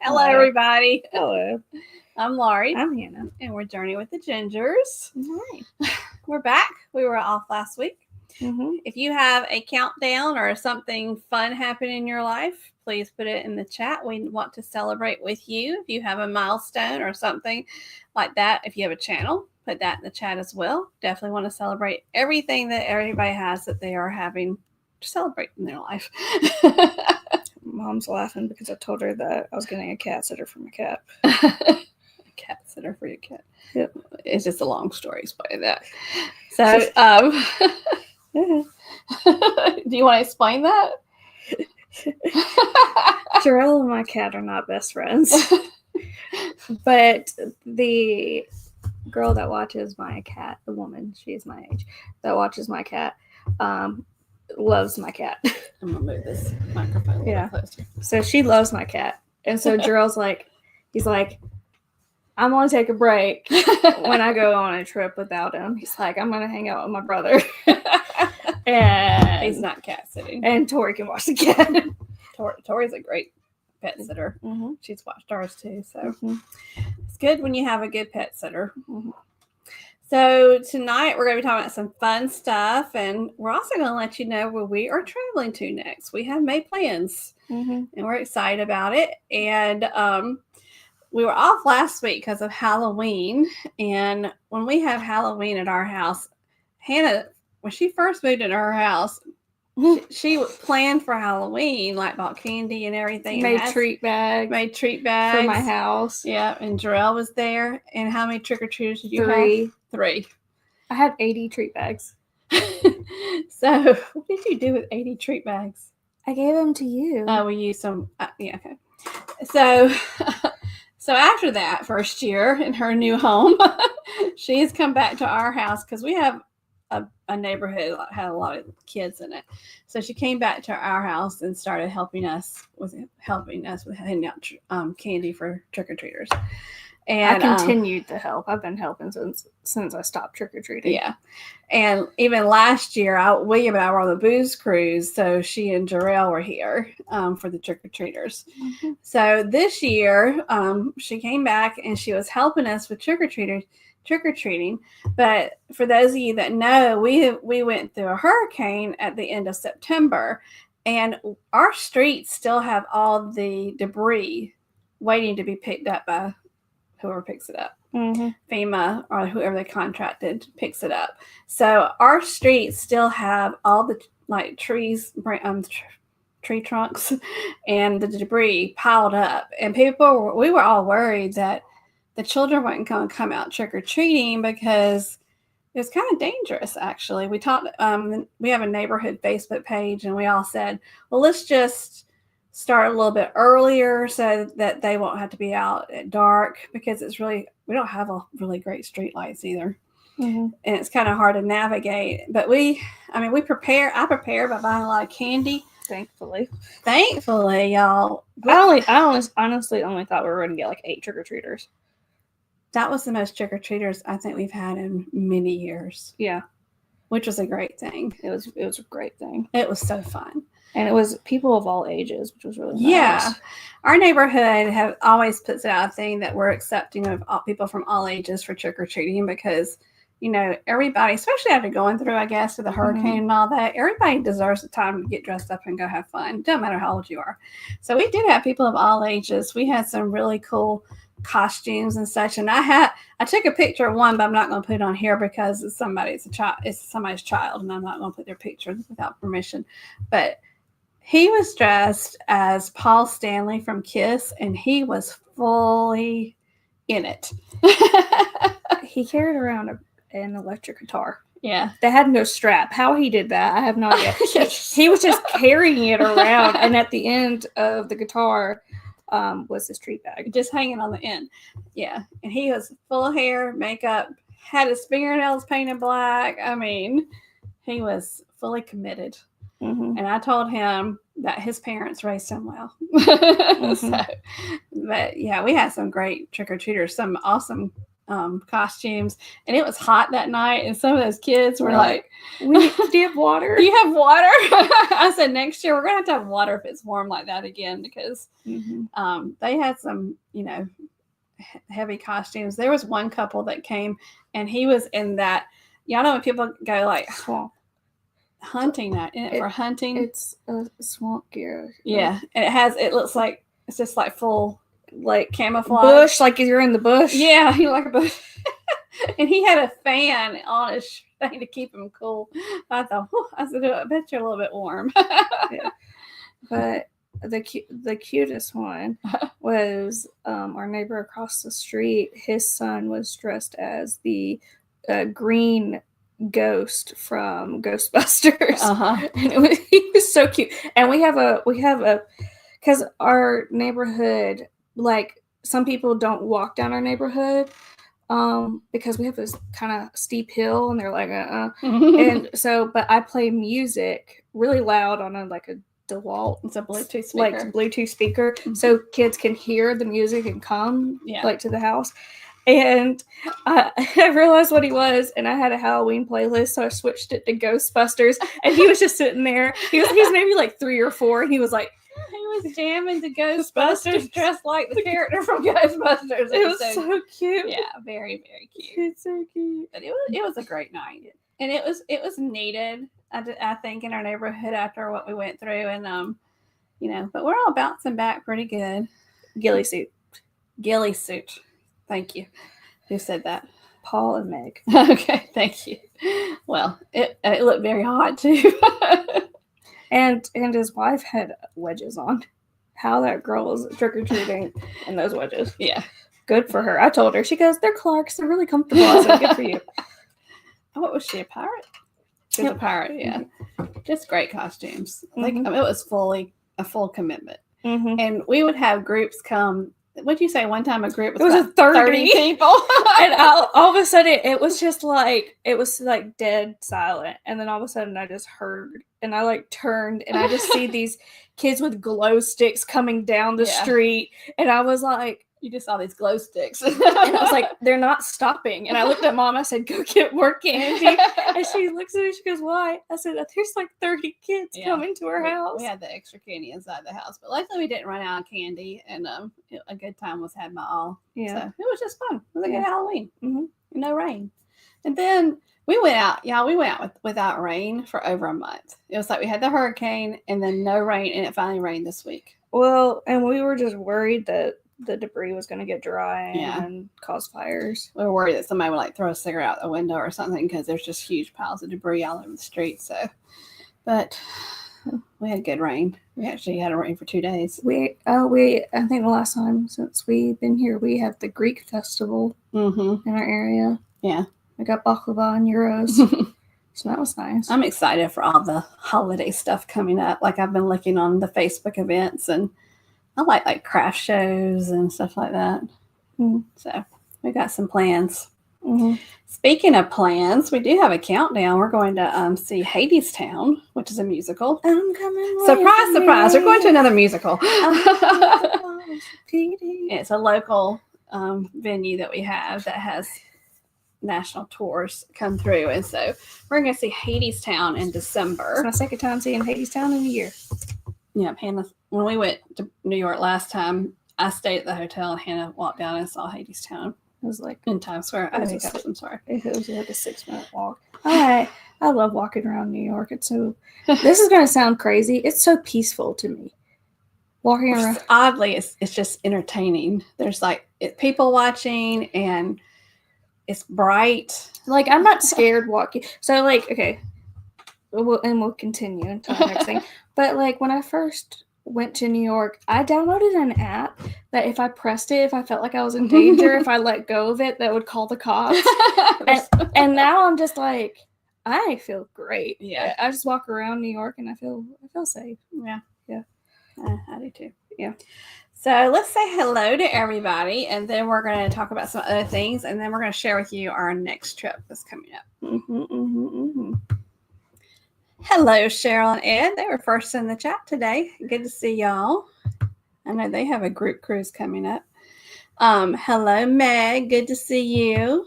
Hello, everybody. Hello. I'm Laurie. I'm Hannah. And we're Journey with the Gingers. Hi. We're back. We were off last week. Mm-hmm. If you have a countdown or something fun happening in your life, please put it in the chat. We want to celebrate with you. If you have a milestone or something like that, if you have a channel, put that in the chat as well. Definitely want to celebrate everything that everybody has that they are having to celebrate in their life. Mom's laughing because I told her that I was getting a cat sitter for my cat. A cat sitter for your cat. Yep. It's just a long story explaining that. So, do you want to explain that? Jarrell and my cat are not best friends. But the girl that watches my cat, the woman, she's my age, that watches my cat, loves my cat. I'm going to move this microphone a little bit closer. So she loves my cat. And so Jarrell's he's like, I'm going to take a break when I go on a trip without him. He's like, I'm going to hang out with my brother. And he's not cat sitting. And Tori can watch the cat. Tori's a great pet sitter. Mm-hmm. She's watched ours too. So it's good when you have a good pet sitter. Mm-hmm. So tonight we're going to be talking about some fun stuff, and we're also going to let you know where we are traveling to next. We have made plans, and we're excited about it. And we were off last week because of Halloween, and when we have Halloween at our house, Hannah, when she first moved into her house, she planned for Halloween, like bought candy and everything. Made treat bags for my house. Yeah, and Jarrell was there. And how many trick-or-treaters did you have? 3. I had 80 treat bags. So, what did you do with 80 treat bags? I gave them to you. Oh, we used some. Yeah, okay. So after that first year in her new home, she's come back to our house because we have a neighborhood that had a lot of kids in it. So she came back to our house and started helping us with handing out candy for trick-or-treaters. And I continued to help. I've been helping since I stopped trick-or-treating. Yeah. And even last year, William and I were on the booze cruise, so she and Jarrell were here for the trick-or-treaters. Mm-hmm. So this year, she came back and she was helping us with trick-or-treating. But for those of you that know, we went through a hurricane at the end of September, and our streets still have all the debris waiting to be picked up by whoever picks it up. Mm-hmm. FEMA or whoever they contracted picks it up. So our streets still have all the trees, tree trunks, and the debris piled up. And we were all worried that the children weren't going to come out trick-or-treating because it was kind of dangerous, actually. We talked. We have a neighborhood Facebook page, and we all said, well, let's just start a little bit earlier so that they won't have to be out at dark, because we don't have a really great street lights either. Mm-hmm. And it's kind of hard to navigate. But I prepare by buying a lot of candy. Thankfully, y'all. I honestly only thought we were going to get like 8 trick-or-treaters. That was the most trick-or-treaters I think we've had in many years. Yeah. Which was a great thing. It was a great thing. It was so fun. And it was people of all ages, which was really nice. Yeah. Our neighborhood have always puts out a thing that we're accepting of people from all ages for trick-or-treating, because, everybody, especially after going through, I guess, with the hurricane and all that, everybody deserves the time to get dressed up and go have fun. Doesn't matter how old you are. So we did have people of all ages. We had some really cool costumes and such, and I took a picture of one, but I'm not going to put it on here because it's somebody's child, and I'm not going to put their picture without permission. But he was dressed as Paul Stanley from Kiss, and he was fully in it. He carried around an electric guitar. Yeah. That had no strap. How he did that, I have no idea. He was just carrying it around, and at the end of the guitar was his treat bag. Just hanging on the end. Yeah. And he was full of hair, makeup, had his fingernails painted black. I mean, he was fully committed. Mm-hmm. And I told him that his parents raised him well. Mm-hmm. But yeah, we had some great trick-or-treaters, some awesome costumes, and it was hot that night, and some of those kids were like, do you have water? Do you have water? I said, next year we're going to have water if it's warm like that again, because they had some, heavy costumes. There was one couple that came, and he was in that, y'all know when people go like hunting for hunting. It's a swamp gear. Yeah, and it looks like it's just like full like camouflage bush, like you're in the bush. Yeah, you like a bush. And he had a fan on his thing to keep him cool. I thought, I said, I bet you're a little bit warm. Yeah. But the cutest one was our neighbor across the street. His son was dressed as the green ghost from Ghostbusters. And he was so cute. And we have a because our neighborhood, like, some people don't walk down our neighborhood because we have this kind of steep hill, and they're like and so, but I play music really loud on a DeWalt. It's a Bluetooth speaker, so kids can hear the music and come to the house. And I realized what he was, and I had a Halloween playlist, so I switched it to Ghostbusters, and he was just sitting there. He's maybe like 3 or 4, and he was like, he was jamming to Ghostbusters, dressed like the character from Ghostbusters. It was so cute. Yeah, very, very cute. It's so cute. But it was a great night, and it was needed. I think in our neighborhood after what we went through, and but we're all bouncing back pretty good. Ghillie suit. Thank you. Who said that? Paul and Meg. Okay, thank you. Well, it looked very hot too. And his wife had wedges on. How that girl was trick-or-treating in those wedges. Yeah. Good for her. I told her. She goes, they're Clarks. They're really comfortable. I said, good for you. What was she, a pirate? She was a pirate, yeah. Just great costumes. Like, it was a full commitment. And we would have groups come. What'd you say? One time a group was about 30 people. And all of a sudden, it was dead silent. And then all of a sudden, I just heard, and I turned, and I just see these kids with glow sticks coming down the street. And I was like, you just saw these glow sticks. And I was like, they're not stopping. And I looked at Mom. I said, go get more candy. And she looks at me. She goes, why? I said, there's 30 kids coming to our house. We had the extra candy inside the house. But luckily, we didn't run out of candy. And a good time was had by all. Yeah. So it was just fun. It was a good Halloween. No rain. And then we went out. Yeah, we went out without rain for over a month. It was like we had the hurricane and then no rain. And it finally rained this week. Well, and we were just worried that the debris was going to get dry and cause fires. We were worried that somebody would throw a cigarette out the window or something, because there's just huge piles of debris all over the street. So, but we had good rain. We actually had a rain for 2 days. I think the last time since we've been here, we had the Greek festival in our area. Yeah, we got baklava and gyros. So that was nice. I'm excited for all the holiday stuff coming up. I've been looking on the Facebook events, and I like craft shows and stuff like that. So we got some plans. Speaking of plans, we do have a countdown. We're going to see Hadestown, which is a musical. I'm coming. Surprise, surprise. We're going to another musical. It's a local venue that we have that has national tours come through. And so we're going to see Hadestown in December. It's my second time seeing Hadestown in a year. Yeah, Hannah, when we went to New York last time, I stayed at the hotel, and Hannah walked down and saw Hadestown. It was in Times Square. I'm sorry. It was a 6-minute walk. I love walking around New York. It's so, this is going to sound crazy. It's so peaceful to me. Walking around. Oddly, it's just entertaining. There's people watching, and it's bright. I'm not scared walking. So okay. We'll continue until the next thing. But when I first went to New York, I downloaded an app that if I pressed it, if I felt like I was in danger, if I let go of it, that would call the cops. and now I'm just I feel great. Yeah. I just walk around New York and I feel safe. Yeah. Yeah. I do too. Yeah. So let's say hello to everybody, and then we're going to talk about some other things, and then we're going to share with you our next trip that's coming up. Hello, Cheryl and Ed. They were first in the chat today. Good to see y'all. I know they have a group cruise coming up. Hello, Meg. Good to see you.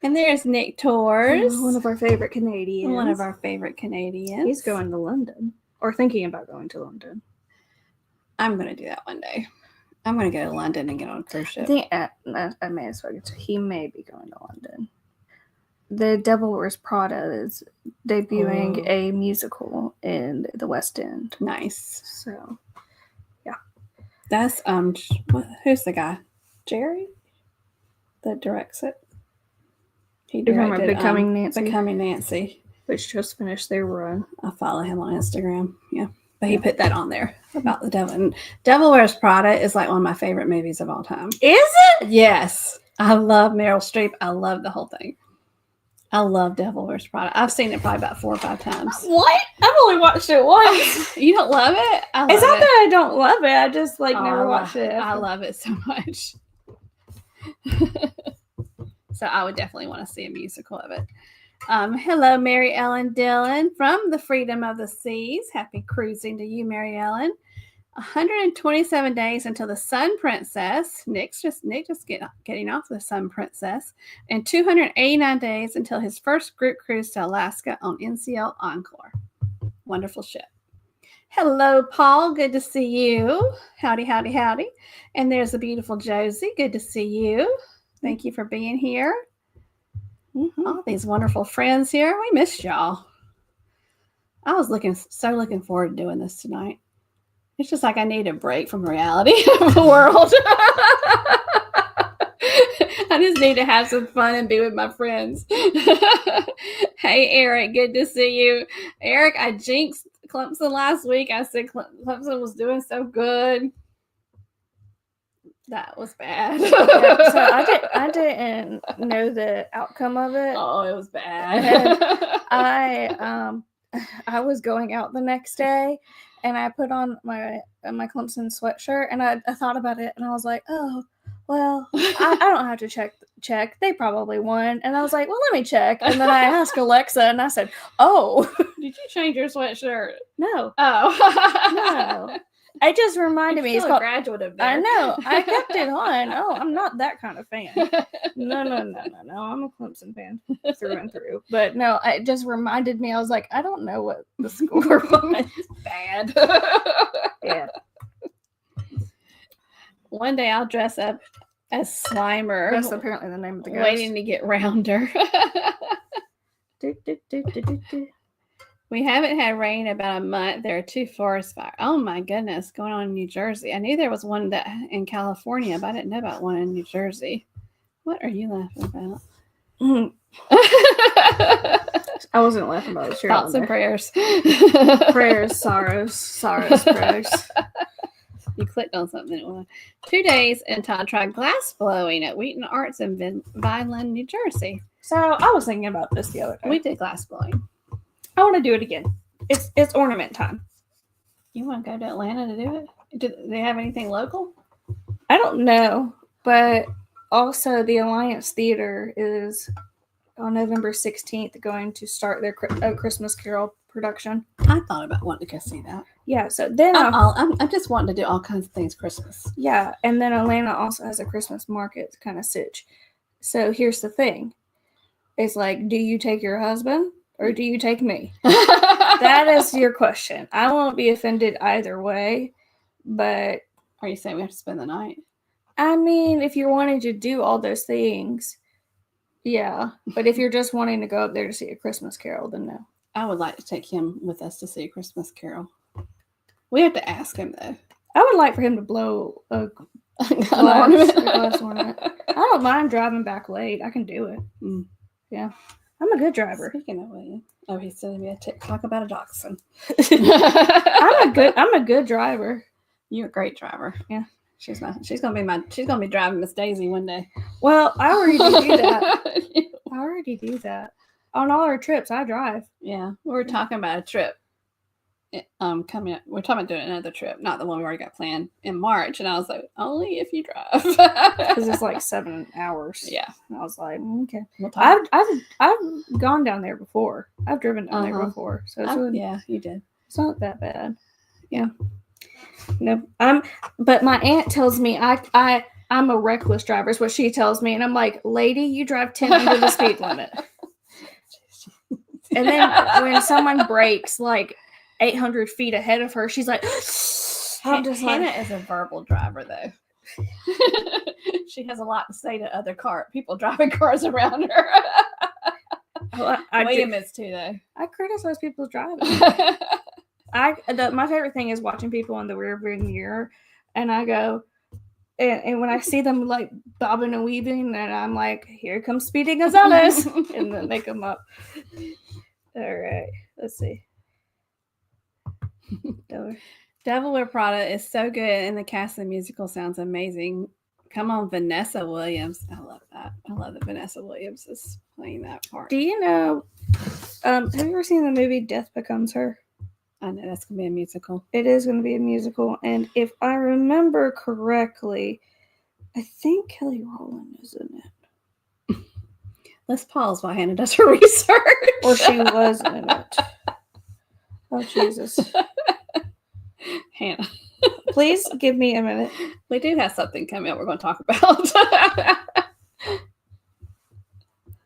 And there's Nick Tors. One of our favorite Canadians. One of our favorite Canadians. He's going to London. Or thinking about going to London. I'm going to do that one day. I'm going to go to London and get on a cruise ship. I think he may be going to London. The Devil Wears Prada is debuting a musical in the West End. Nice. So, yeah. That's, who's the guy? Jerry? That directs it? He directed Becoming Nancy. Becoming Nancy. Which just finished their run. I follow him on Instagram. Yeah. But he put that on there about the devil. And Devil Wears Prada is like one of my favorite movies of all time. Is it? Yes. I love Meryl Streep. I love the whole thing. I love Devil Wears Prada. I've seen it probably about 4 or 5 times. What? I've only watched it once. You don't love it? I love it's not it. that I don't love it. I just never watched it. I love it so much. So I would definitely want to see a musical of it. Hello, Mary Ellen Dillon from the Freedom of the Seas. Happy cruising to you, Mary Ellen. 127 days until the Sun Princess. Nick just getting off the Sun Princess. And 289 days until his first group cruise to Alaska on NCL Encore. Wonderful ship. Hello, Paul. Good to see you. Howdy, howdy, howdy. And there's the beautiful Josie. Good to see you. Thank you for being here. All these wonderful friends here. We missed y'all. I was looking forward to doing this tonight. It's just like I need a break from reality of the world. I just need to have some fun and be with my friends. Hey, Eric. Good to see you. Eric, I jinxed Clemson last week. I said Clemson was doing so good. That was bad. Yeah, so I didn't know the outcome of it. Oh, it was bad. I was going out the next day, and I put on my Clemson sweatshirt, and I thought about it, and I was like, oh, well, I don't have to check. They probably won. And I was like, well, let me check. And then I asked Alexa, and I said, oh. Did you change your sweatshirt? No. Oh. No. It just reminded me. It's called a graduate of there. I know. I kept it on. Oh, I'm not that kind of fan. No. I'm a Clemson fan through and through. But no, it just reminded me. I was like, I don't know what the score was. Bad. Yeah. One day I'll dress up as Slimer. That's apparently the name of the ghost. Waiting to get rounder. We haven't had rain about a month. There are 2 forest fires. Oh my goodness, going on in New Jersey. I knew there was one that in California, but I didn't know about one in New Jersey. What are you laughing about? I wasn't laughing about it. Thoughts and prayers. Prayers, sorrows, prayers. You clicked on something. 2 days until I tried glass blowing at Wheaton Arts in Vineland, New Jersey. So I was thinking about this the other day. We did glass blowing. I want to do it again. It's ornament time. You want to go to Atlanta to do it? Do they have anything local? I don't know, but also the Alliance Theater is on November 16th going to start their Christmas Carol production. I thought about wanting to go see that. Yeah, so then I'm just wanting to do all kinds of things Christmas. Yeah, and then Atlanta also has a Christmas market kind of sitch. So here's the thing. It's like, do you take your husband? Or do you take me? That is your question. I won't be offended either way, but... Are you saying we have to spend the night? I mean, if you're wanting to do all those things, yeah. But if you're just wanting to go up there to see a Christmas Carol, then no. I would like to take him with us to see a Christmas Carol. We have to ask him, though. I would like for him to blow a glass ornament. I don't mind driving back late. I can do it. Mm. Yeah. I'm a good driver. Speaking of William, he's sending me a TikTok about a dachshund. I'm a good driver. You're a great driver. Yeah, she's gonna be driving Miss Daisy one day. Well, I already do that. On all our trips, I drive. Yeah, we were talking about a trip. Coming up, we're talking about doing another trip, not the one we already got planned in March. And I was like, only if you drive, because it's like 7 hours. Yeah, and I was like, okay. I've gone down there before. I've driven down there before, so it's yeah, you did. It's not that bad. Yeah. No, but my aunt tells me I I'm a reckless driver is what she tells me. And I'm like, lady, you drive 10 under the speed limit. And then when someone breaks like 800 feet ahead of her, she's like, Hannah is a verbal driver, though. She has a lot to say to other people driving cars around her. William is too, though. I criticize people's driving. My favorite thing is watching people in the rear view mirror, and I go, and when I see them like bobbing and weaving, and I'm like, here comes Speedy Gonzalez, and then they come up. All right, let's see. Devil Wear Prada is so good, and the cast of the musical sounds amazing. Come on, Vanessa Williams. I love that. I love that Vanessa Williams is playing that part. Do you know, have you ever seen the movie Death Becomes Her? I know that's going to be a musical. It is going to be a musical, and if I remember correctly, I think Kelly Rowland is in it. Let's pause while Hannah does her research. Or she was in it. Oh, Jesus. Hannah. Please give me a minute. We do have something coming up we're going to talk about.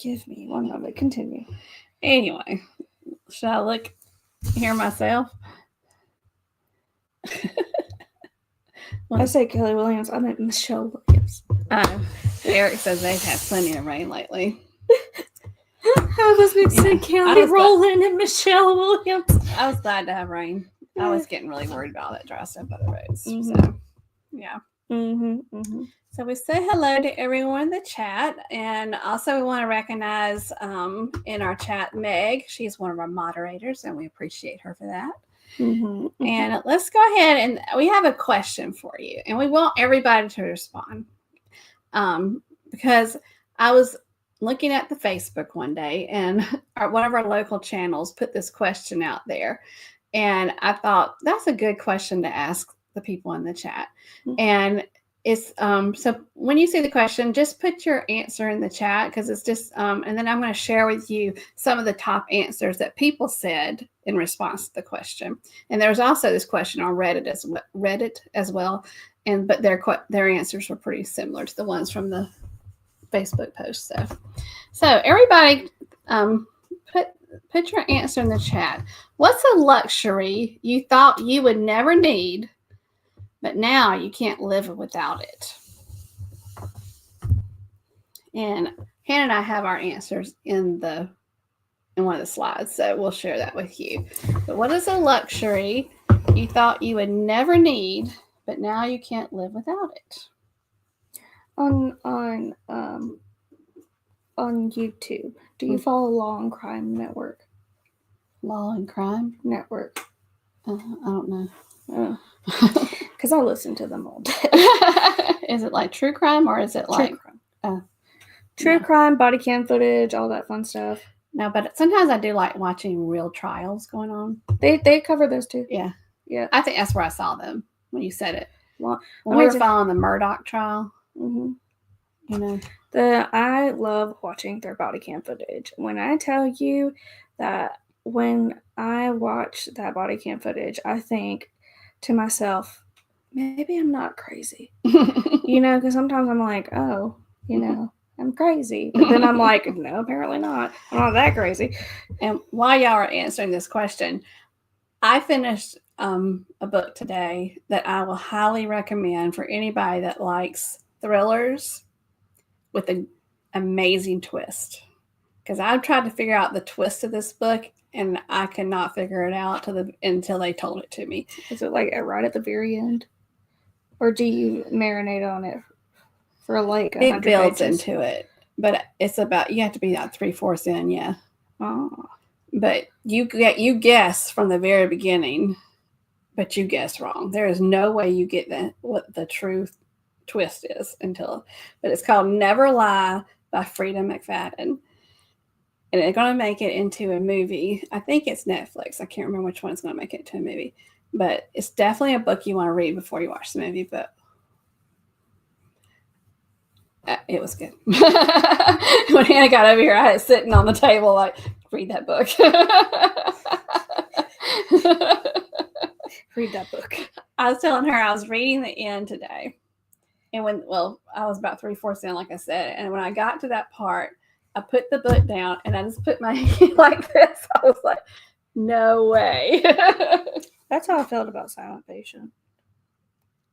Give me one moment. Continue. Anyway, should I look here myself? I say Kelly Williams. I meant Michelle Williams. Eric says they've had plenty of rain lately. I was mixing Kelly Rowland and Michelle Williams. I was glad to have rain. I was getting really worried about all that dry stuff on the roads. Mm-hmm. So, yeah. Mm-hmm, mm-hmm. So we say hello to everyone in the chat. And also we want to recognize in our chat, Meg. She's one of our moderators, and we appreciate her for that. Mm-hmm, mm-hmm. And let's go ahead, and we have a question for you. And we want everybody to respond. Because I was looking at the Facebook one day, and one of our local channels put this question out there. And I thought that's a good question to ask the people in the chat. Mm-hmm. And it's so when you see the question, just put your answer in the chat, because it's just and then I'm going to share with you some of the top answers that people said in response to the question. And there's also this question on Reddit as well, but their answers were pretty similar to the ones from the Facebook post. So everybody put your answer in the chat. What's a luxury you thought you would never need, but now you can't live without it? And Hannah and I have our answers in one of the slides, so we'll share that with you. But what is a luxury you thought you would never need, but now you can't live without it? On YouTube, do you follow Law and Crime Network? Law and Crime Network. I don't know. Because I listen to them all day. Is it like true crime, or is it like true crime, body cam footage, all that fun stuff? No, but sometimes I do like watching real trials going on. They cover those too. Yeah. I think that's where I saw them when you said it. Well, when we were following the Murdoch trial. Mm-hmm. You know, I love watching their body cam footage. When I tell you that when I watch that body cam footage, I think to myself, maybe I'm not crazy. Because sometimes I'm like, oh, I'm crazy. But then I'm like, no, apparently not. I'm not that crazy. And while y'all are answering this question, I finished a book today that I will highly recommend for anybody that likes thrillers with an amazing twist. Because I've tried to figure out the twist of this book, and I could not figure it out until they told it to me. Is it like right at the very end? Or do you marinate on it for like 100 It builds pages? into it. But it's about, you have to be about 3/4 in, yeah. Oh. But you guess from the very beginning, but you guess wrong. There is no way you get what the true twist is but it's called Never Lie by Frida McFadden. And they're going to make it into a movie. I think it's Netflix. I can't remember which one is going to make it into a movie. But it's definitely a book you want to read before you watch the movie. But it was good. When Hannah got over here, I had it sitting on the table like, read that book. Read that book. I was telling her I was reading the end today. And I was about 3/4 in, like I said. And when I got to that part, I put the book down and I just put my hand like this. I was like, no way. That's how I felt about Silent Patient.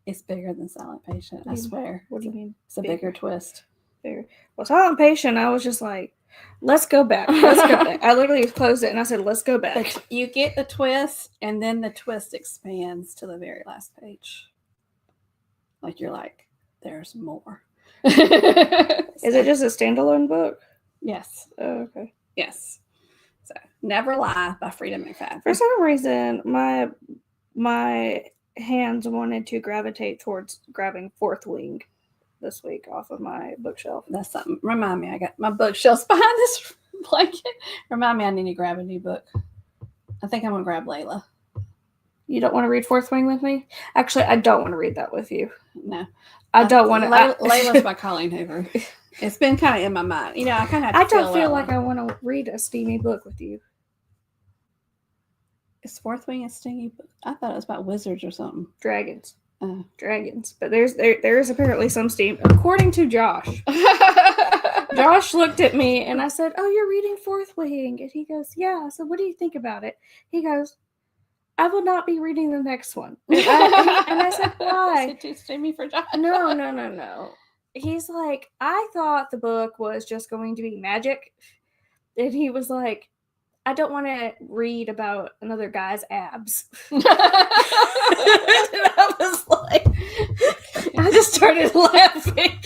It's bigger than Silent Patient, I swear. What do you mean? It's a bigger twist. Bigger. Well, Silent Patient, I was just like, let's go back. Let's go back. I literally closed it and I said, let's go back. But you get the twist, and then the twist expands to the very last page. Like you're like, there's more. Is it just a standalone book? Yes. Oh, okay. Yes. So, Never Lie by Frida McFadden. For some reason, my hands wanted to gravitate towards grabbing Fourth Wing this week off of my bookshelf. That's something. Remind me, I got my bookshelves behind this blanket. Remind me I need to grab a new book. I think I'm going to grab Layla. You don't want to read Fourth Wing with me? Actually, I don't want to read that with you. No. I don't want to. Layla's by Colleen Hoover. It's been kind of in my mind. You know, I kind of have to don't feel like I want to read a steamy book with you. Is Fourth Wing a steamy book? I thought it was about wizards or something. Dragons. Dragons. But there is apparently some steam. According to Josh. Josh looked at me and I said, "Oh, you're reading Fourth Wing." And he goes, "Yeah." I said, "What do you think about it?" He goes, "I will not be reading the next one." And I said, "Why?" Is it too steamy for Josh? No. He's like, "I thought the book was just going to be magic." And he was like, "I don't want to read about another guy's abs." And I was like, I just started laughing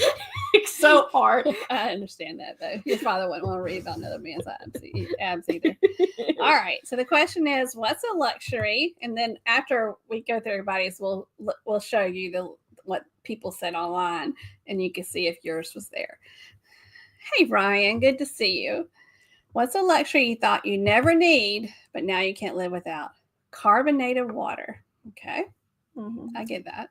so hard. I understand that, though. Your father wouldn't want to read about another man's abs either. All right. So the question is, what's a luxury? And then after we go through everybody's, we'll show you what people said online, and you can see if yours was there. Hey, Ryan. Good to see you. What's a luxury you thought you never need, but now you can't live without? Carbonated water. Okay. Mm-hmm. I get that.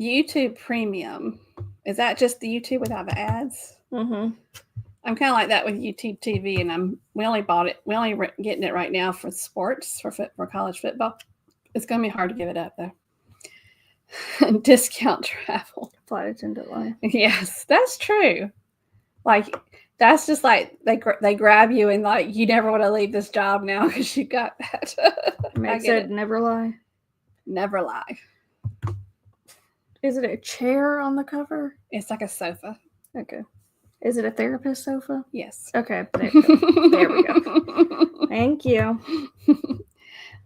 YouTube Premium. Is that just the YouTube without the ads? Mm-hmm. I'm kind of like that with YouTube TV, and we only bought it. We only getting it right now for sports, for college football. It's going to be hard to give it up, though. Discount travel. Flight attendant life. Yes, that's true. Like, that's just like they grab you and like you never want to leave this job now because you got that. I said never lie. Never lie. Is it a chair on the cover? It's like a sofa. Okay. Is it a therapist sofa? Yes. Okay. There we go. Thank you.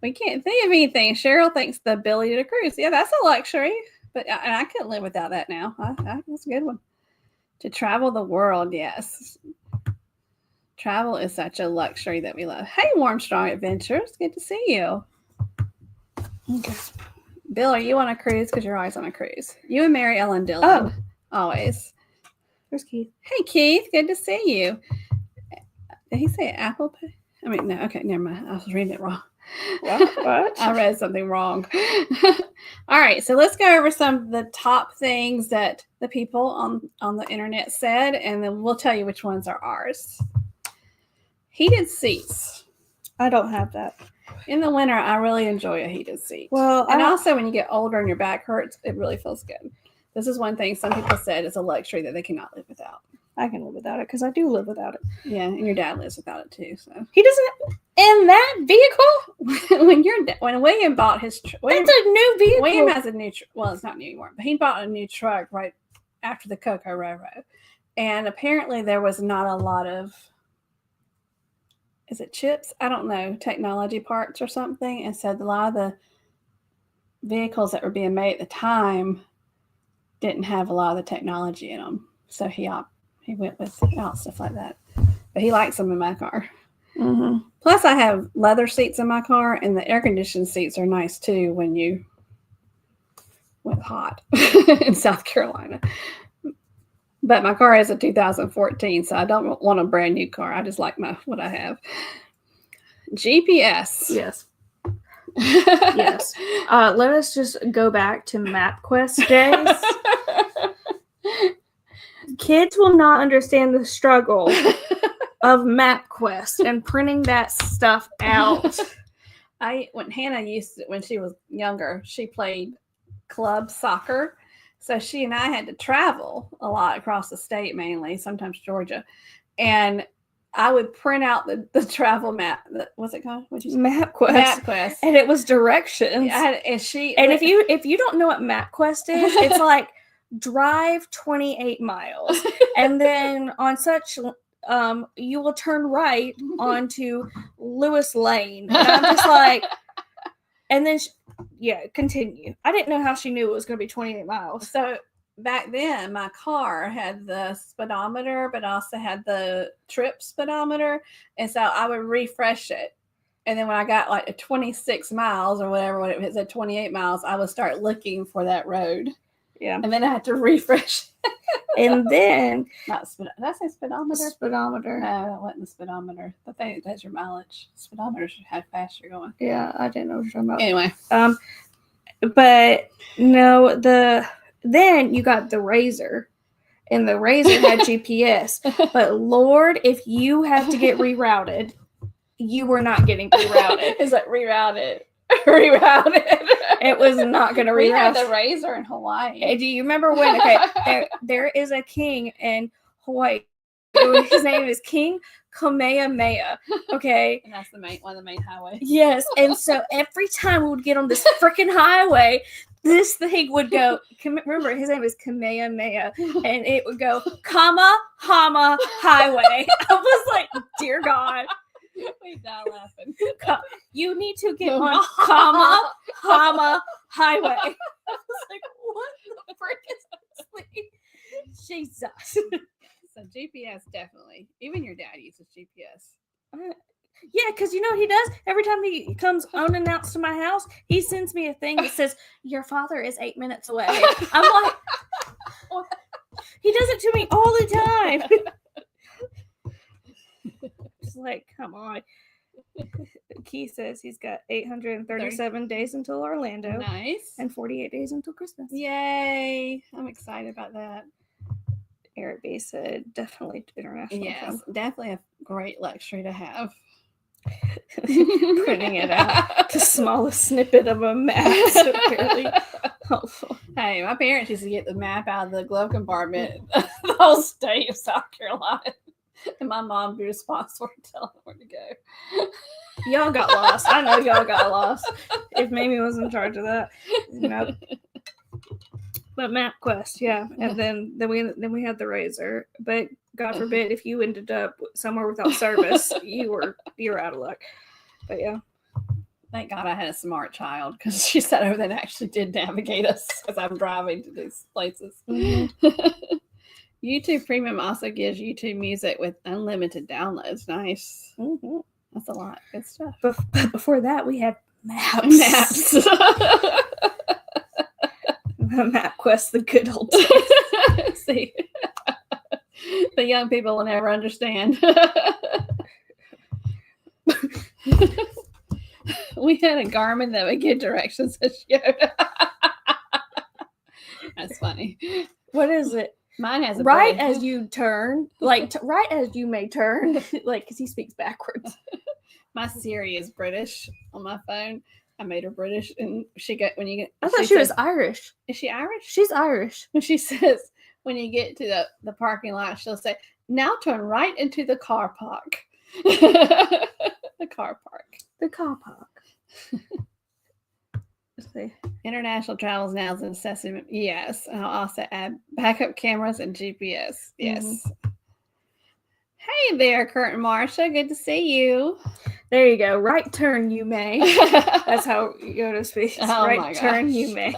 We can't think of anything. Cheryl thinks the ability to cruise. Yeah, that's a luxury. But I couldn't live without that now. That's a good one. To travel the world, yes. Travel is such a luxury that we love. Hey, Warm Strong Adventures. Good to see you. Okay. Bill, are you on a cruise? Because you're always on a cruise. You and Mary Ellen Dillon. Oh. Always. Where's Keith? Hey, Keith. Good to see you. Did he say Apple Pay? I mean, no. Okay, never mind. I was reading it wrong. What? I read something wrong. All right, so let's go over some of the top things that the people on the internet said, and then we'll tell you which ones are ours. Heated seats. I don't have that. In the winter, I really enjoy a heated seat. Well, and also when you get older and your back hurts, it really feels good. This is one thing some people said is a luxury that they cannot live without. I can live without it because I do live without it. Yeah, and your dad lives without it too. So he doesn't in that vehicle. when William bought his, that's a new vehicle. William has a new. Well, it's not new anymore, but he bought a new truck right after the Cocoa Railroad, and apparently there was not a lot of. Is it chips? I don't know, technology parts or something, and so a lot of the vehicles that were being made at the time didn't have a lot of the technology in them, so he went without stuff like that. But he likes them in my car. Mm-hmm. Plus, I have leather seats in my car, and the air-conditioned seats are nice, too, when you went hot in South Carolina. But my car is a 2014, so I don't want a brand new car. I just like what I have. GPS. Yes. Yes. Let us just go back to MapQuest days. Kids will not understand the struggle of MapQuest and printing that stuff out. When Hannah when she was younger, she played club soccer. So she and I had to travel a lot across the state, mainly, sometimes Georgia. And I would print out the travel map. What's it called? What'd you say? MapQuest. MapQuest. And it was directions. And if you don't know what MapQuest is, it's like drive 28 miles. And then on such you will turn right onto Lewis Lane. And I'm just like, and then continue. I didn't know how she knew it was going to be 28 miles. So back then, my car had the speedometer, but also had the trip speedometer. And so I would refresh it. And then when I got like 26 miles or whatever, when it said 28 miles, I would start looking for that road. Yeah. And then I had to refresh. And then... Did I say speedometer? Speedometer. No, that wasn't the speedometer. The thing that does your mileage. Speedometer should have how fast you're going. Yeah, I didn't know what you're talking about. Anyway. But no, then you got the Razor. And the Razor had GPS. But Lord, if you have to get rerouted, you were not getting rerouted. Is it rerouted? Rerouted. It was not going to reroute. We had the Razor in Hawaii. Do you remember when? Okay, there is a king in Hawaii. His name is King Kamehameha. Okay, and that's one of the main highways. Yes, and so every time we would get on this freaking highway, this thing would go. Remember, his name is Kamehameha, and it would go comma Hama Highway. I was like, dear God. We died laughing. You need to get on comma Hama Highway. I was like, what the frick is this thing? Jesus. So GPS, definitely. Even your dad uses GPS. Yeah, because you know what he does? Every time he comes unannounced to my house, he sends me a thing that says, your father is 8 minutes away. I'm like, what? He does it to me all the time. Just like, come on. Keith says he's got 837 days until Orlando. Nice. And 48 days until Christmas. Yay. I'm excited about that. Eric B said, definitely international. Yes, definitely a great luxury to have. Printing it out. The smallest snippet of a map. So fairly helpful. Hey, my parents used to get the map out of the glove compartment of the whole state of South Carolina. And my mom would be responsible for telling them where to go. Y'all got lost. I know y'all got lost. If Mamie was in charge of that. Nope. But MapQuest, yeah. And then we had the Razor. But God forbid if you ended up somewhere without service, you were out of luck. But yeah. Thank God I had a smart child because she sat over there and actually did navigate us as I'm driving to these places. Mm-hmm. YouTube Premium also gives YouTube music with unlimited downloads. Nice. Mm-hmm. That's a lot. Good stuff. But before that, we had maps. MapQuest, the good old days. See, the young people will never understand. We had a Garmin that would give directions to Yoda. That's funny. What is it? Mine has a right as you turn, like right as you may turn, like because he speaks backwards. My Siri is British on my phone. I made her British, and she got when you get. I thought she was Irish. Is she Irish? She's Irish. When she says when you get to the parking lot, she'll say, "Now turn right into the car park." The car park. The car park. International travels now is a necessity. Yes. And I'll also add backup cameras and GPS. Yes. Mm-hmm. Hey there, Kurt and Marsha. Good to see you. There you go. Right turn, you may. That's how Yoda speaks. Oh, right turn, you may.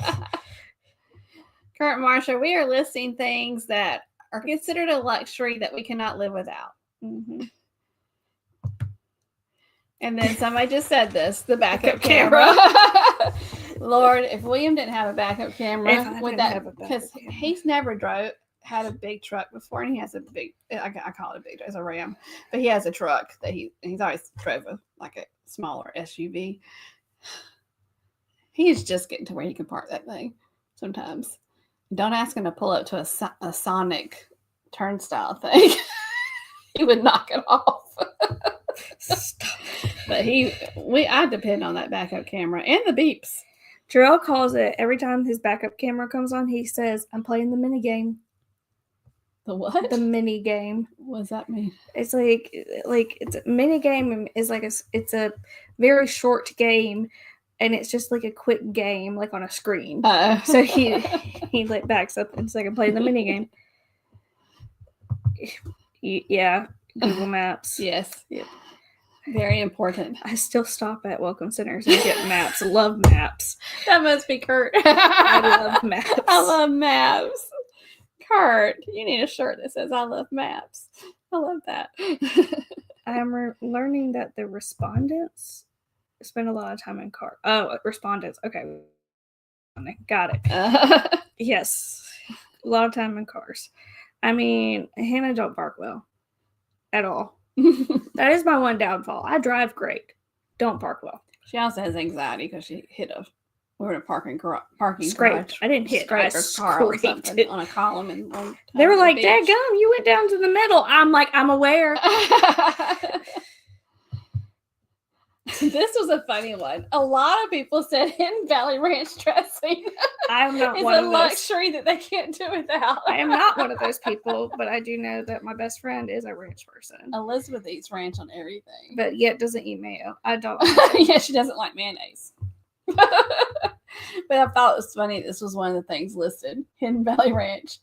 Kurt and Marsha, we are listing things that are considered a luxury that we cannot live without. Mm-hmm. And then somebody just said this, the backup camera. Lord, if William didn't have a backup camera, because he's never had a big truck before, and he has a big, I call it a big, it's a Ram, but he has a truck that he's always drove like a smaller SUV. He's just getting to where he can park that thing sometimes. Don't ask him to pull up to a Sonic turnstile thing. He would knock it off. Stop. But I depend on that backup camera and the beeps. Jarrell calls it, every time his backup camera comes on, he says, I'm playing the mini game. The what? The mini game. What does that mean? It's like it's a mini game is like it's a very short game, and it's just like a quick game, like on a screen. So he like backs up and it's like I'm playing the mini game. Yeah, Google Maps. Yes. Yep. Very important. I still stop at Welcome Centers and get maps. Love maps. That must be Kurt. I love maps. I love maps. Kurt, you need a shirt that says I love maps. I love that. I'm learning that the respondents spend a lot of time in car. Oh, respondents. Okay. Got it. Yes. A lot of time in cars. I mean, Hannah don't park well. At all. That is my one downfall. I drive great. Don't park well. She also has anxiety because she hit we're in a parking Scraped. garage. I didn't hit. I Scraped her car or scraped something it. on a column. And They were like, Dadgum, you went down to the middle. I'm like, I'm aware. This was a funny one. A lot of people said Hidden Valley Ranch dressing I'm not is one a of those. luxury that they can't do without. I am not one of those people, but I do know that my best friend is a ranch person. Elizabeth eats ranch on everything. But yet doesn't eat mayo. I don't. Yeah, she doesn't like mayonnaise. But I thought it was funny. This was one of the things listed. Hidden Valley Ranch.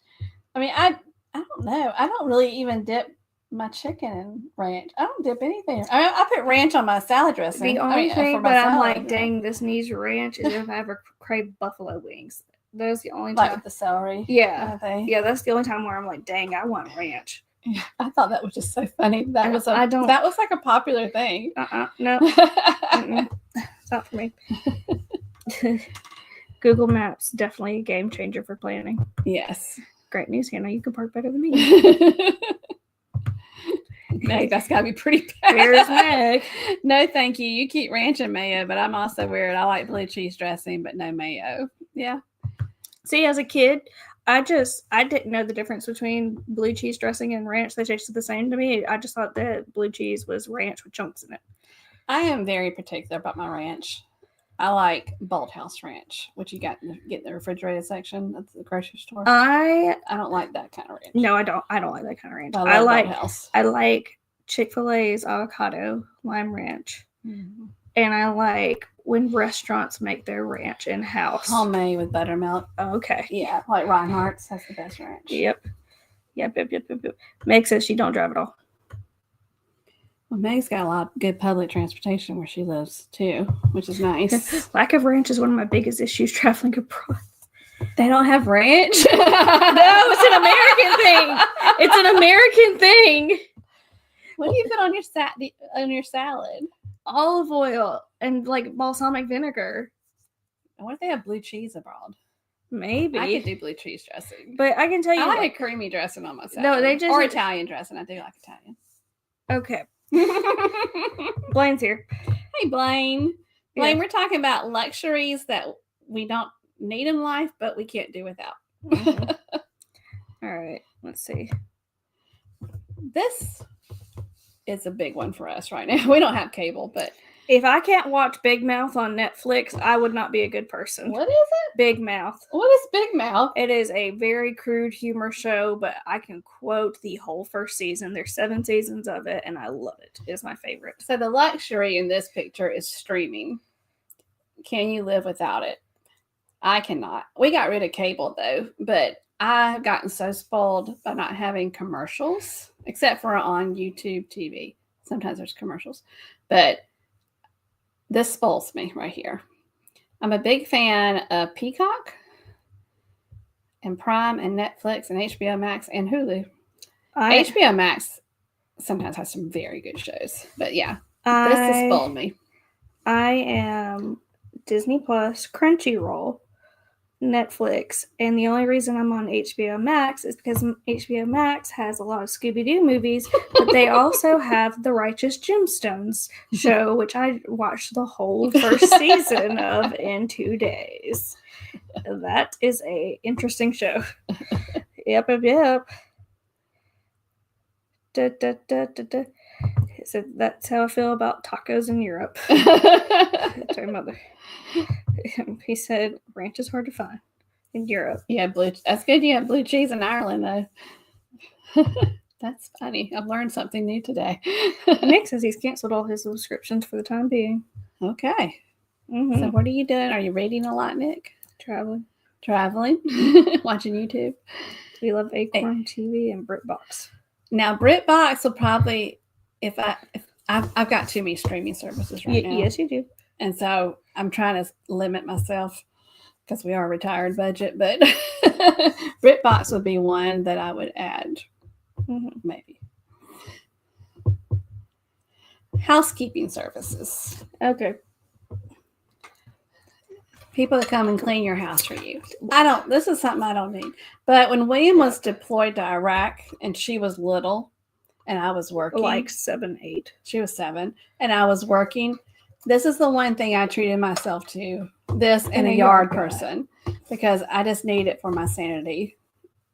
I mean, I don't know. I don't really even dip my chicken in ranch. I don't dip anything. I put ranch on my salad dressing. The only thing for my that I'm salad, like, dang, this needs ranch is if I ever crave buffalo wings. That's the only like time. with the celery. Yeah. Thing. Yeah, that's the only time where I'm like, dang, I want ranch. Yeah, I thought that was just so funny. That was I don't. That was like a popular thing. No. It's not for me. Google Maps, definitely a game changer for planning. Yes. Great news, Hannah. You can park better than me. Meg, that's gotta be pretty bad. Where's Meg? No, thank you. You keep ranch and mayo, but I'm also weird. I like blue cheese dressing, but no mayo. Yeah. See, as a kid, I didn't know the difference between blue cheese dressing and ranch. They tasted the same to me. I just thought that blue cheese was ranch with chunks in it. I am very particular about my ranch. I like Bolthouse Ranch, which you get in the refrigerated section at the grocery store. I don't like that kind of ranch. No, I don't like that kind of ranch. I like Bolthouse. I like Chick-fil-A's avocado lime ranch. Mm-hmm. And I like when restaurants make their ranch in-house. Homemade with buttermilk. Oh, okay. Yeah, like Reinhardt's. That's the best ranch. Yep. Meg says she don't drive at all. Well, Meg's got a lot of good public transportation where she lives, too, which is nice. Lack of ranch is one of my biggest issues traveling abroad. They don't have ranch? No, it's an American thing. It's an American thing. What do you put on your salad? Olive oil and like balsamic vinegar. What if they have blue cheese abroad? Maybe. I could do blue cheese dressing. But I can tell you. I like a creamy dressing on my salad. No, they just. Or Italian dressing. I do like Italian. Okay. Blaine's here. Hey, Blaine. Blaine, Yeah. we're talking about luxuries that we don't need in life, but we can't do without. Mm-hmm. All right. Let's see. This is a big one for us right now. We don't have cable, but if I can't watch Big Mouth on Netflix, I would not be a good person. What is it? Big Mouth. What is Big Mouth? It is a very crude humor show, but I can quote the whole first season. There's 7 seasons of it, and I love it. It's my favorite. So the luxury in this picture is streaming. Can you live without it? I cannot. We got rid of cable, though, but I've gotten so spoiled by not having commercials, except for on YouTube TV. Sometimes there's commercials, but this spoils me right here. I'm a big fan of Peacock and Prime and Netflix and HBO Max and Hulu. HBO Max sometimes has some very good shows, but yeah, this has spoiled me. I am Disney Plus, Crunchyroll, Netflix, and the only reason I'm on HBO Max is because HBO Max has a lot of Scooby-Doo movies, but they also have the Righteous Gemstones show, which I watched the whole first season of in 2 days. That is a interesting show. Yep. So that's how I feel about tacos in Europe. Sorry, mother. He said ranch is hard to find in Europe. Yeah, that's good. You have blue cheese in Ireland, though. That's funny. I've learned something new today. Nick says he's canceled all his subscriptions for the time being. Okay. Mm-hmm. So what are you doing? Are you reading a lot, Nick? Traveling. Watching YouTube. We love Acorn TV and BritBox. Now BritBox will probably, if I've got too many streaming services right now. Yes, you do. And so I'm trying to limit myself because we are a retired budget, but BritBox would be one that I would add. Maybe. Housekeeping services. Okay. People that come and clean your house for you. This is something I don't need. But when William was deployed to Iraq and she was little and I was working. Like 7, 8. She was 7 and I was working. This is the one thing I treated myself to. This and a yard person. Because I just need it for my sanity.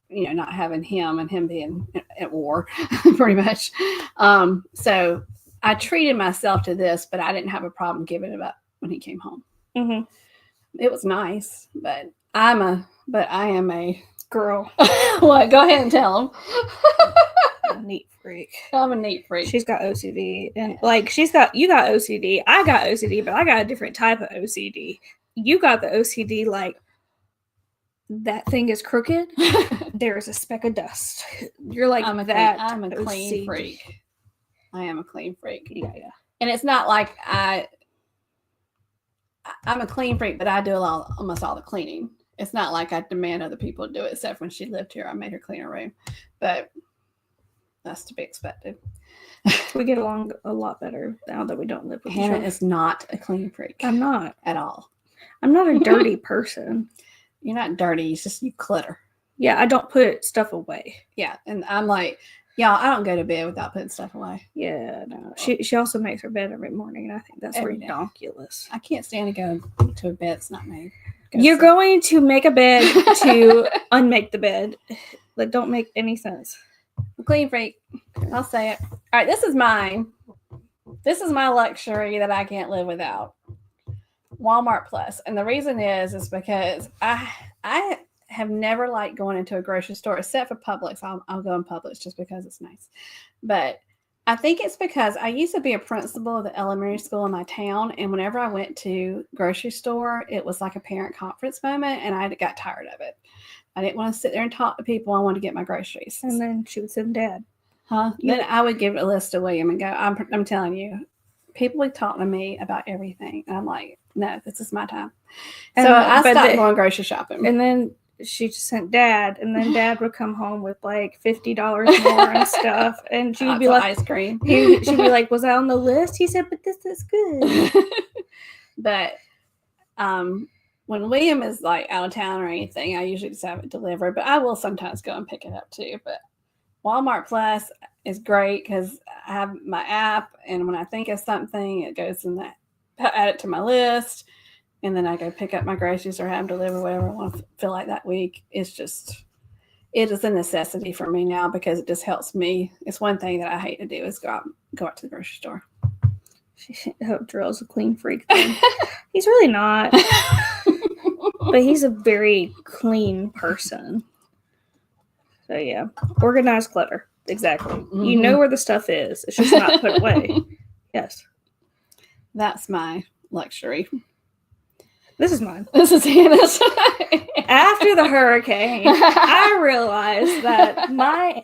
Not having him and him being at war, pretty much. So I treated myself to this, but I didn't have a problem giving it up when he came home. Mm-hmm. It was nice, but I am a girl. What? Go ahead and tell him. A neat freak. I'm a neat freak. She's got OCD, and you got OCD. I got OCD, but I got a different type of OCD. You got the OCD like. That thing is crooked. There's a speck of dust. You're like I'm a clean freak. I am a clean freak. Yeah. And it's not like I'm a clean freak, but I do almost all the cleaning. It's not like I demand other people to do it, except when she lived here, I made her clean her room. But that's to be expected. We get along a lot better now that we don't live with each other. Hannah is not a clean freak. I'm not. At all. I'm not a dirty person. You're not dirty. It's just you clutter. Yeah, I don't put stuff away. Yeah, and I'm like, y'all, I don't go to bed without putting stuff away. Yeah, no. She also makes her bed every morning, and I think that's ridiculous. I can't stand to go to a bed that's not made. You're going to make a bed to unmake the bed. That don't make any sense. Clean freak. I'll say it. All right, this is mine. This is my luxury that I can't live without. Walmart Plus. And the reason is because I have never liked going into a grocery store except for Publix. I'll go in Publix just because it's nice. But I think it's because I used to be a principal of the elementary school in my town. And whenever I went to grocery store, it was like a parent conference moment. And I got tired of it. I didn't want to sit there and talk to people. I wanted to get my groceries. And then she would send Dad. Huh? Then I would give a list to William and go, I'm telling you, people would talk to me about everything. And I'm like, no, this is my time. So I stopped going grocery shopping. And then she just sent Dad, and then Dad would come home with like $50 more and stuff. And she would be like, ice cream. She'd be like, was I on the list? He said, but this is good. But when William is like out of town or anything, I usually just have it delivered. But I will sometimes go and pick it up too. But Walmart Plus is great because I have my app, and when I think of something, it goes in that. Add it to my list, and then I go pick up my groceries or have them deliver whatever I want to feel like that week. It is a necessity for me now because it just helps me. It's one thing that I hate to do is go out to the grocery store. Drill's a clean freak thing. He's really not, but he's a very clean person. So yeah, organized clutter. Exactly. Mm-hmm. You know where the stuff is. It's just not put away. Yes. That's my luxury. This is mine. This is Hannah's. After the hurricane, I realized that my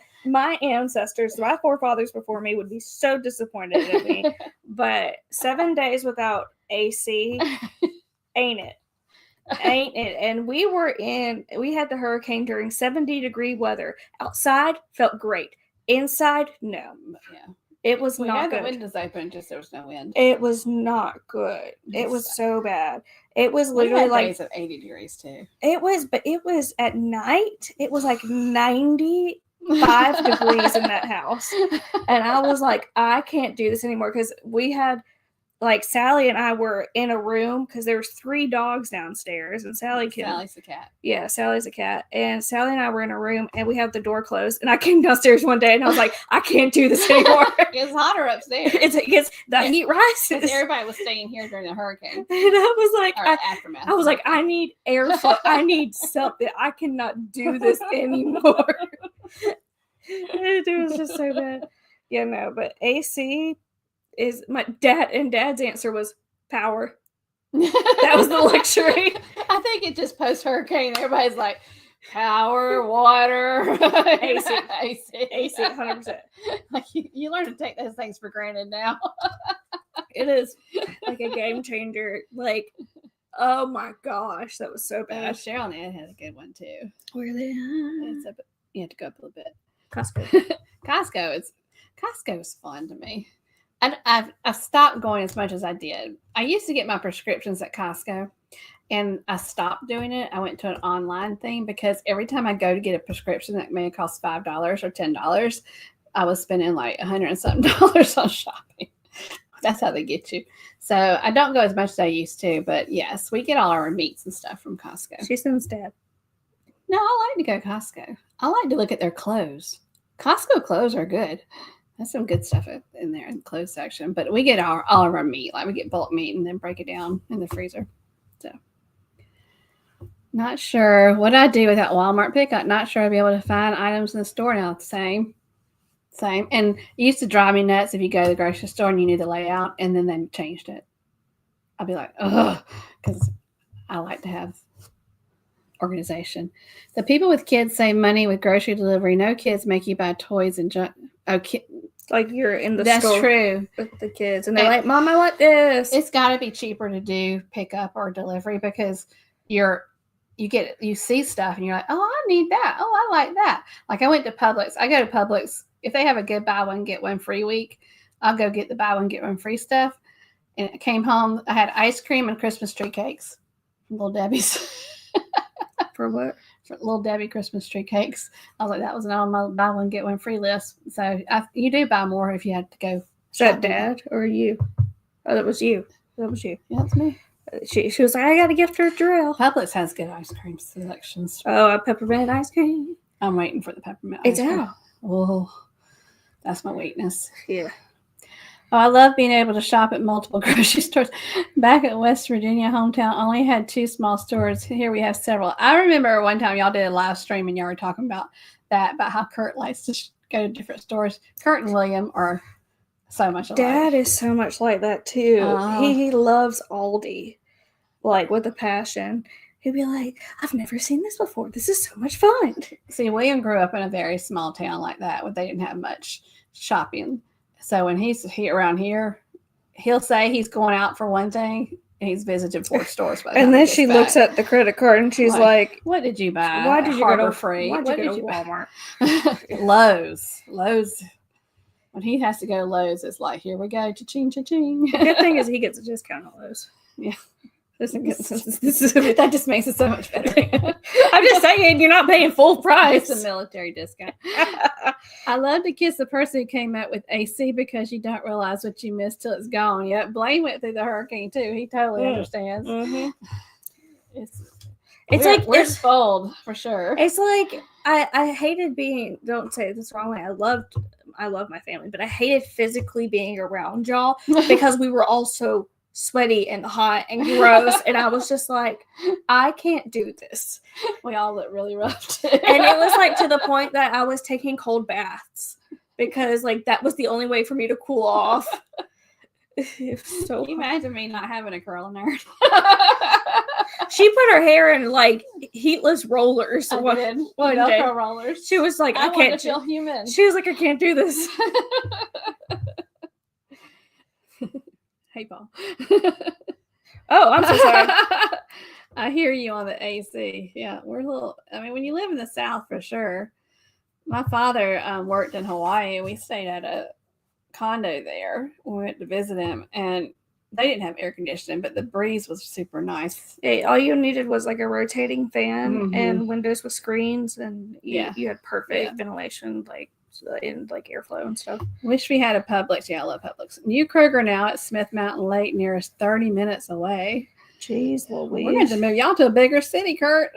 ancestors, my forefathers before me, would be so disappointed in me. But 7 days without AC, ain't it? And we had the hurricane during 70-degree weather. Outside felt great. Inside, no. Yeah. It was not good. The windows open, just there was no wind. It was not good. It was so bad. It was literally like days of 80 degrees too. It was at night. It was like 95 degrees in that house, and I was like, I can't do this anymore because we had like Sally and I were in a room because there was 3 dogs downstairs, and Sally's the cat. Yeah, Sally's a cat, and Sally and I were in a room, and we had the door closed. And I came downstairs one day, and I was like, I can't do this anymore. It's hotter upstairs. It's the heat rises. Everybody was staying here during the hurricane. And I was like, aftermath. I was like, I need airflow. I need something. I cannot do this anymore. It was just so bad. Yeah, no, but AC is my dad, and Dad's answer was power. That was the luxury. I think it just post hurricane. Everybody's like, power, water, AC, 100%. Like you learn to take those things for granted now. It is like a game changer. Like, oh my gosh, that was so bad. Cheryl and Ed had a good one too. Where are they at? You have to go up a little bit. Costco. Costco is fun to me. And I've stopped going as much as I did. I used to get my prescriptions at Costco, and I stopped doing it. I went to an online thing because every time I go to get a prescription that may cost $5 or $10, I was spending like $100 and something on shopping. That's how they get you. So I don't go as much as I used to, but yes, we get all our meats and stuff from Costco. She sends Dad. No, I like to go to Costco. I like to look at their clothes. Costco clothes are good. There's some good stuff in there in the clothes section. But we get all of our meat. Like we get bulk meat and then break it down in the freezer. So not sure what I do with that Walmart pickup. Not sure I'd be able to find items in the store now. Same. And it used to drive me nuts if you go to the grocery store and you knew the layout and then they changed it. I'd be like, ugh, because I like to have organization. The people with kids save money with grocery delivery. No kids make you buy toys and junk. Like you're in the That's store true. with the kids, and they're like, "Mom, I want this." It's got to be cheaper to do pickup or delivery because you see stuff and you're like, "Oh, I need that. Oh, I like that." Like I went to Publix. I go to Publix if they have a good buy one get one free week. I'll go get the buy one get one free stuff. And I came home. I had ice cream and Christmas tree cakes from Little Debbie's. For what? For Little Debbie Christmas tree cakes. I was like, that was on my buy one get one free list. So you do buy more if you had to go. Is that Dad or you? Oh, that was you. That was you. Yeah, that's me. She was like, I got a gift for Jarrell. Publix has good ice cream selections. Oh, a peppermint ice cream. I'm waiting for the peppermint. It's out. Oh, that's my weakness. Yeah. Oh, I love being able to shop at multiple grocery stores. Back at West Virginia, hometown, only had 2 small stores. Here we have several. I remember one time y'all did a live stream and y'all were talking about that, about how Kurt likes to go to different stores. Kurt and William are so much alike. Dad is so much like that too. He loves Aldi, like with a passion. He'd be like, I've never seen this before. This is so much fun. See, William grew up in a very small town like that where they didn't have much shopping. So when he's around here, he'll say he's going out for one thing and he's visited 4 stores. And then she looks at the credit card and she's like, what did you buy? Why did you go to Free? Why did you go to Walmart? Lowe's. When he has to go to Lowe's, it's like, here we go, cha-ching, cha-ching. The good thing is he gets a discount at Lowe's. Yeah. That just makes it so much better. I'm just saying, you're not paying full price. It's a military discount. I love to kiss the person who came up with AC because you don't realize what you missed till it's gone. Yeah, Blaine went through the hurricane too. He totally understands. Mm-hmm. We're spoiled for sure. It's like I hated being. Don't say this the wrong way. I love my family, but I hated physically being around y'all because we were all so sweaty and hot and gross, and I was just like, I can't do this. We all look really rough too. And it was like to the point that I was taking cold baths because like that was the only way for me to cool off. So can you imagine me not having a curling iron? She put her hair in like heatless rollers. Velcro rollers. She was like, I can't feel human. She was like, I can't do this. Hey, Paul. Oh, I'm so sorry. I hear you on the AC. Yeah, we're a little. I mean, when you live in the South, for sure. My father worked in Hawaii, and we stayed at a condo there. We went to visit him, and they didn't have air conditioning, but the breeze was super nice. Yeah, all you needed was like a rotating fan and windows with screens, and you had perfect ventilation. Like, in like airflow and stuff. Wish we had a Publix. Yeah, I love Publix. New Kroger now at Smith Mountain Lake, near us, 30 minutes away. Jeez Louise. We're going to move y'all to a bigger city, Kurt.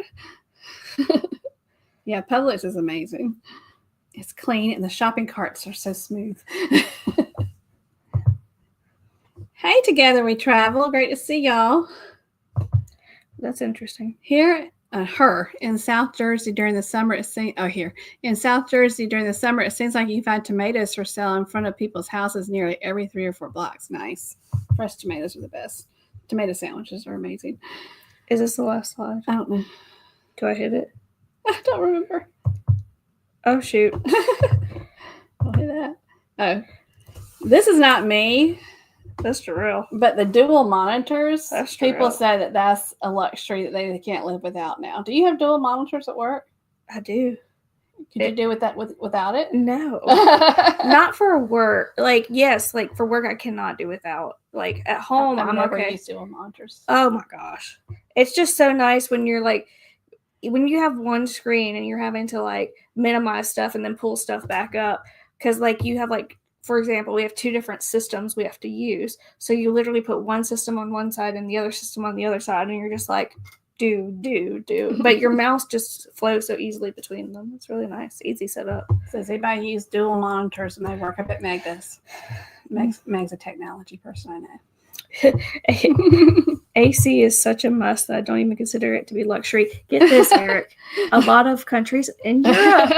Yeah, Publix is amazing. It's clean and the shopping carts are so smooth. Hey, together we travel. Great to see y'all. That's interesting. Here, her in South Jersey during the summer. In South Jersey during the summer, it seems like you find tomatoes for sale in front of people's houses nearly every 3 or 4 blocks. Nice. Fresh tomatoes are the best. Tomato sandwiches are amazing. Is this the last slide? I don't know. Do I hit it? I don't remember. Oh, shoot. I'll hit that. Oh, this is not me. That's Jarrell. But the dual monitors, That's people true. say that that's a luxury that they can't live without now. Do you have dual monitors at work? I do. Could you do without it? No. Not Not for work. Like, yes, like for work I cannot do without. Like at home I'm never okay. used dual monitors. Oh my gosh. It's just so nice when you're like, when you have one screen and you're having to like minimize stuff and then pull stuff back up. Because like you have like, for example, we have 2 different systems we have to use. So you literally put one system on one side and the other system on the other side. And you're just like, do. But your mouse just flows so easily between them. It's really nice. Easy setup. So does anybody use dual monitors and they work up at Meg does? Meg's a technology person, I know. AC is such a must that I don't even consider it to be luxury. Get this, Eric. A lot of countries in Europe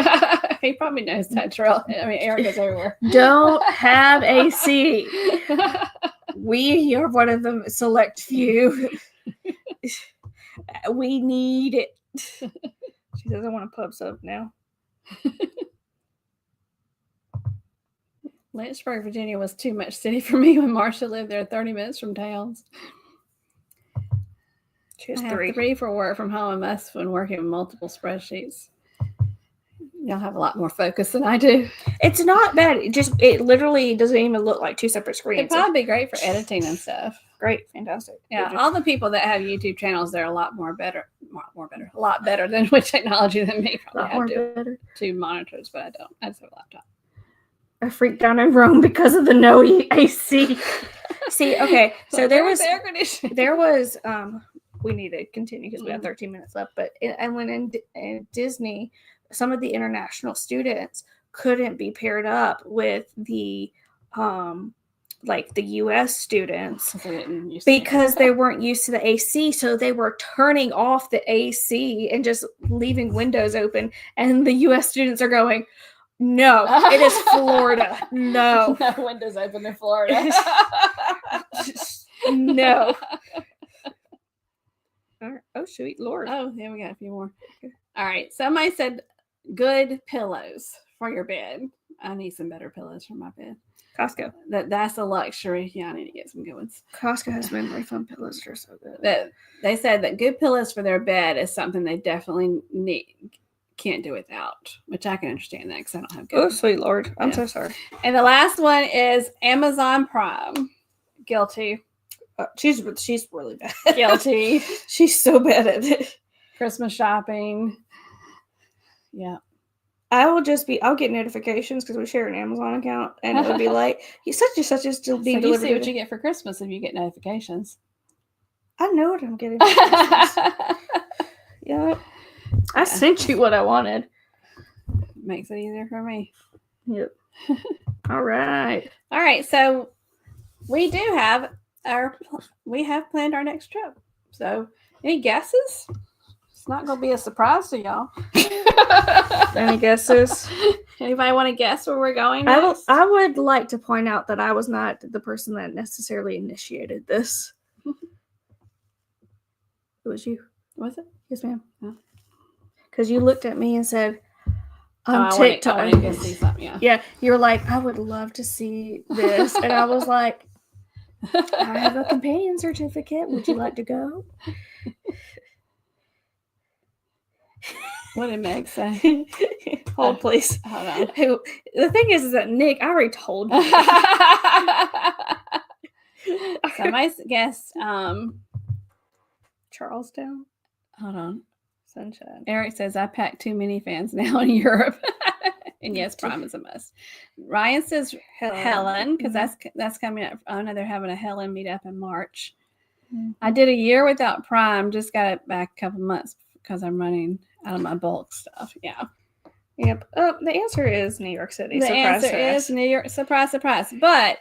He probably knows that, Terrell. I mean, Eric is everywhere. don't have AC. We are one of the select few. We need it. She says, I want a pub sub now. Lynchburg, Virginia was too much city for me when Marsha lived there, 30 minutes from towns. She has I have 3 for work from home and must when working with multiple spreadsheets. Y'all have a lot more focus than I do. It's not bad. It literally doesn't even look like 2 separate screens. It'd probably be great for editing and stuff. Great, fantastic. Yeah, all the people that have YouTube channels, they're a lot better with technology than me. Probably have 2 monitors, but I don't. I just have a laptop. I freaked out in Rome because of the no AC. See, okay, so there was air conditioning. There was we need to continue because we have 13 minutes left. But and when in Disney, some of the international students couldn't be paired up with the like the U.S. students because they weren't used to the AC, so they were turning off the AC and just leaving windows open. And the U.S. students are going, no, it is Florida. No. No windows open in Florida. No. Oh, sweet Lord. Oh, yeah, we got a few more. All right. Somebody said good pillows for your bed. I need some better pillows for my bed. Costco. That's a luxury. Yeah, I need to get some good ones. Costco has been really fun pillows. They're so good. They said that good pillows for their bed is something they definitely can't do without, which I can understand that because I don't have good. Oh, sweet Lord. I'm so sorry. And the last one is Amazon Prime. Guilty. She's really bad. Guilty. She's so bad at it. Christmas shopping. Yeah. I'll get notifications because we share an Amazon account, and it would be like, such and such is still being delivered. You see what you get for Christmas if you get notifications. I know what I'm getting for Christmas. Yeah. I sent you what I wanted. Makes it easier for me. Yep. All right. So we have planned our next trip. So any guesses? It's not going to be a surprise to y'all. Any guesses? Anybody want to guess where we're going next? I would like to point out that I was not the person that necessarily initiated this. It was you. Was it? Yes, ma'am. Oh. Because you looked at me and said, on TikTok. I want to see something, yeah, you were like, I would love to see this. And I was like, I have a companion certificate. Would you like to go? What did Meg say? Hold, please. Hold on. The thing is that Nick, I already told you. Somebody guessed Charlestown. Hold on. Sunshine. Eric says, I packed 2 minifans now in Europe. And yes, prom is a must. Ryan says Helen, because that's coming up. Oh no, they're having a Helen meetup in March. I did a year without prom. Just got it back a couple months because I'm running out of my bulk stuff. Yeah. Yep. The answer is New York City. The answer is New York. Surprise, surprise. But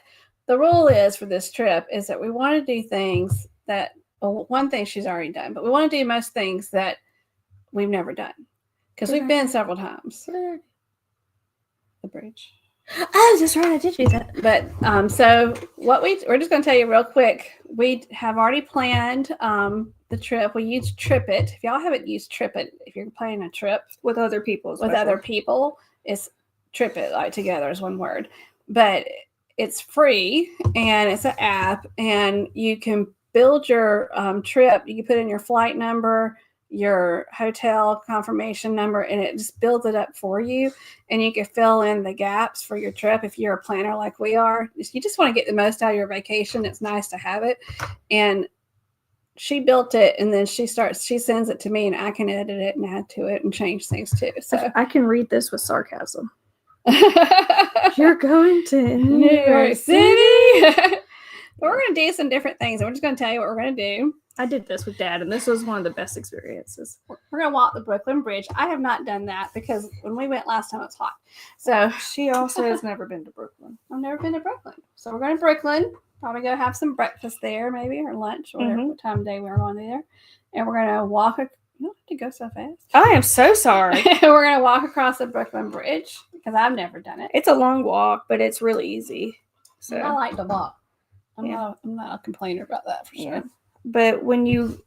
the rule is for this trip is that we want to do things that, well, one thing she's already done, but we want to do most things that we've never done because we've been several times. The bridge. Oh, that's right. I did do that. But so what we're just going to tell you real quick. We have already planned the trip. We used TripIt. If y'all haven't used TripIt, if you're planning a trip with other people, it's TripIt, like together is one word. But it's free and it's an app, and you can build your trip. You can put in your flight number, your hotel confirmation number, and it just builds it up for you, and you can fill in the gaps for your trip. If you're a planner like we are, you just want to get the most out of your vacation. It's nice to have it. And she built it, and then she sends it to me, and I can edit it and add to it and change things too. So I can read this with sarcasm. You're going to New York City. But we're going to do some different things, and we're just going to tell you what we're going to do. I did this with Dad, and this was one of the best experiences. We're going to walk the Brooklyn Bridge. I have not done that because when we went last time, it was hot. So she also has never been to Brooklyn. I've never been to Brooklyn. So we're going to Brooklyn. Probably go have some breakfast there, maybe, or lunch, or whatever what time of day we're going there. And we're going to walk. You don't have to go so fast. I am so sorry. We're going to walk across the Brooklyn Bridge because I've never done it. It's a long walk, but it's really easy. So I like to walk. I'm not a complainer about that for sure. Yeah. But when you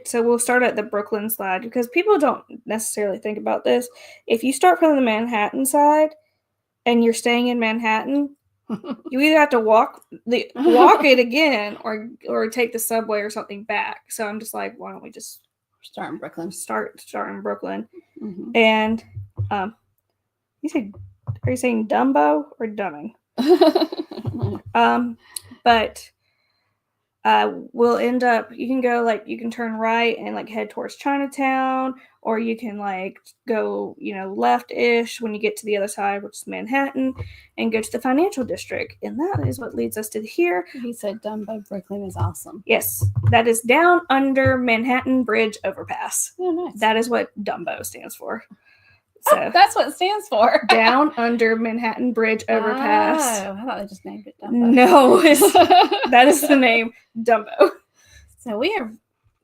so we'll start at the Brooklyn side because people don't necessarily think about this. If you start from the Manhattan side and you're staying in Manhattan, you either have to walk it again or take the subway or something back. So I'm just like, why don't we just start in Brooklyn? Start in Brooklyn. And are you saying Dumbo or Dumbing? But we'll end up, you can go you can turn right and head towards Chinatown, or you can go, left-ish when you get to the other side, which is Manhattan, and go to the financial district. And that is what leads us to here. He said Dumbo Brooklyn is awesome. Yes, that is down under Manhattan Bridge Overpass. Oh, nice. That is what Dumbo stands for. So that's what it stands for. Down under Manhattan Bridge Overpass. Oh, I thought they just named it Dumbo. No, that is the name, Dumbo. So we have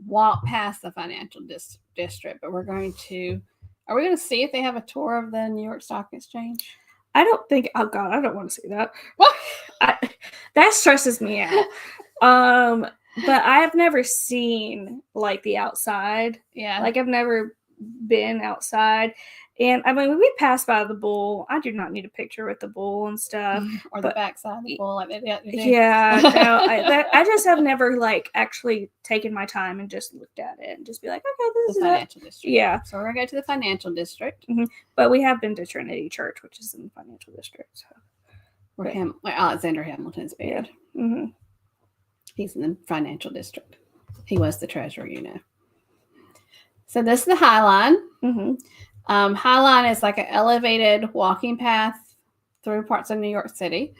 walked past the financial district, but are we going to see if they have a tour of the New York Stock Exchange? I don't think, oh God, I don't want to see that. What? That stresses me out. But I've never seen the outside. Yeah. I've never been outside. And I mean, we passed by the bull. I do not need a picture with the bull and stuff, or the backside of the bull, like they do. Yeah, no, I just have never actually taken my time and just looked at it and just be like, okay, this is the financial district. Yeah, so we're gonna go to the financial district, but we have been to Trinity Church, which is in the financial district. So. Where Alexander Hamilton's buried. Yeah. He's in the financial district. He was the treasurer, So this is the High Line. High Line is an elevated walking path through parts of New York City.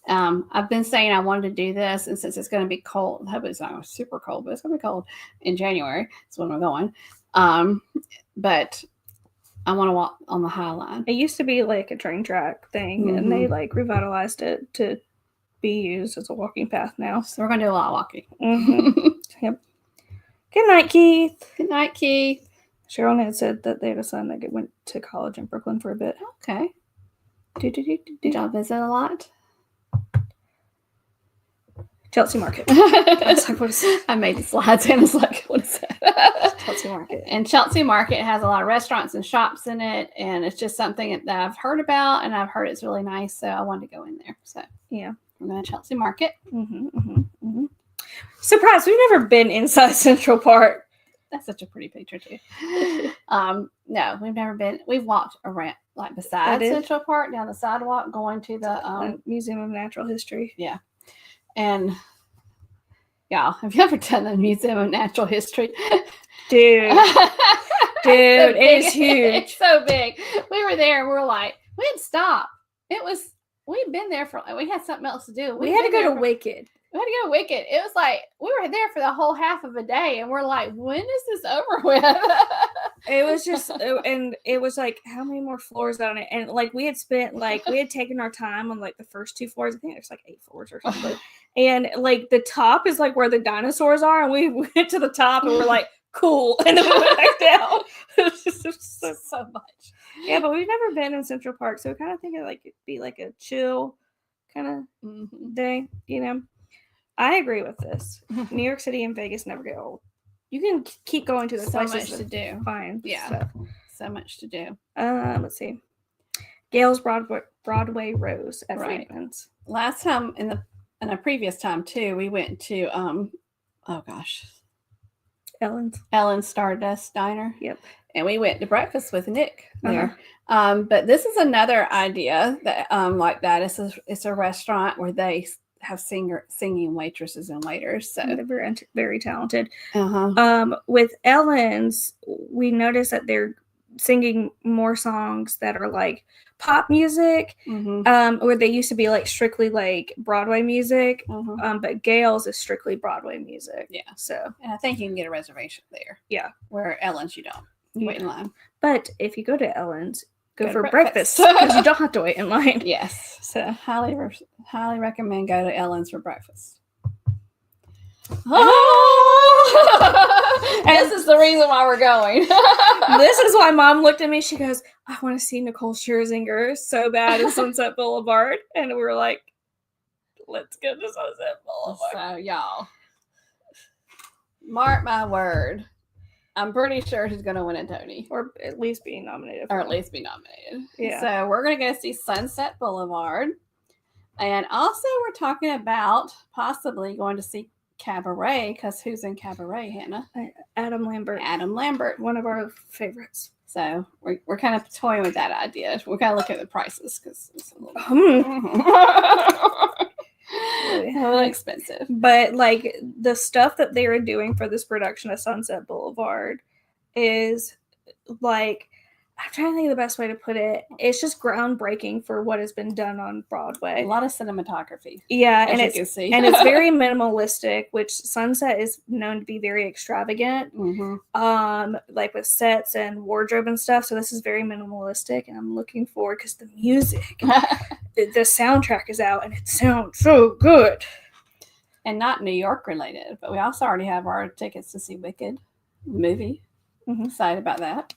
I've been saying I wanted to do this, and since it's going to be cold, I hope it's not super cold, but it's going to be cold in January. That's when we're going. But I want to walk on the High Line. It used to be a train track thing, and they revitalized it to be used as a walking path now. So we're going to do a lot of walking. Yep. Good night, Keith. Good night, Keith. Cheryl had said that they had a son that went to college in Brooklyn for a bit. Okay. Did y'all visit a lot? Chelsea Market. What is it? I made the slides and I was like, what is that? Chelsea Market. And Chelsea Market has a lot of restaurants and shops in it. And it's just something that I've heard about, and I've heard it's really nice. So I wanted to go in there. So yeah, we're going to Chelsea Market. Surprise, we've never been inside Central Park. That's such a pretty picture too. No, we've never been. We've walked around beside Central Park, down the sidewalk, going to the Museum of Natural History. Yeah. And y'all, have you ever done the Museum of Natural History? Dude, it is huge. It's so big. We were there and we're like, We had stopped. We'd been there we had something else to do. We had to go to Wicked. We had to go to Wicked. It was like, we were there for the whole half of a day, and we're like, when is this over with? It was just, and it was like, how many more floors on it? And like, we had taken our time on like the first 2 floors. I think there's like 8 floors or something. And like, the top is like where the dinosaurs are. And we went to the top and we're like, cool. And then we went back down. It was just so much. Yeah, but we've never been in Central Park. So we kind of think it like it'd be like a chill kind of day, you know? I agree with this. New York City and Vegas never get old. You can keep going to the places. So much to do. Fine. Yeah. So much to do. Let's see. Gail's Broadway Rose at Friedman's. Last time in a previous time too, we went to Ellen's Stardust Diner. Yep. And we went to breakfast with Nick there. But this is another idea that like that. It's a restaurant where they have singing waitresses and waiters. So they're very, very talented. With Ellen's, we noticed that they're singing more songs that are like pop music, where they used to be like strictly like Broadway music. But Gail's is strictly Broadway music. Yeah. So, and I think you can get a reservation there. Yeah. Where Ellen's you don't. You wait in line. But if you go to Ellen's, go for breakfast because you don't have to wait in line. Yes. So highly recommend go to Ellen's for breakfast. And this is the reason why we're going. This is why Mom looked at me. She goes, I want to see Nicole Scherzinger so bad in Sunset Boulevard. And we were like, let's go to Sunset Boulevard. So y'all, mark my word. I'm pretty sure she's going to win a Tony. Or at least be nominated. Yeah. So we're going to go see Sunset Boulevard. And also we're talking about possibly going to see Cabaret, because who's in Cabaret, Hannah? Adam Lambert. One of our favorites. So we're kind of toying with that idea. We're kind of looking at the prices because it's a little expensive. But like the stuff that they are doing for this production of Sunset Boulevard is like, I'm trying to think of the best way to put it. It's just groundbreaking for what has been done on Broadway. A lot of cinematography. Yeah, and it's very minimalistic, which Sunset is known to be very extravagant. Like with sets and wardrobe and stuff. So this is very minimalistic, and I'm looking forward because the music, the soundtrack is out, and it sounds so good. And not New York related, but we also already have our tickets to see Wicked movie. Excited about that.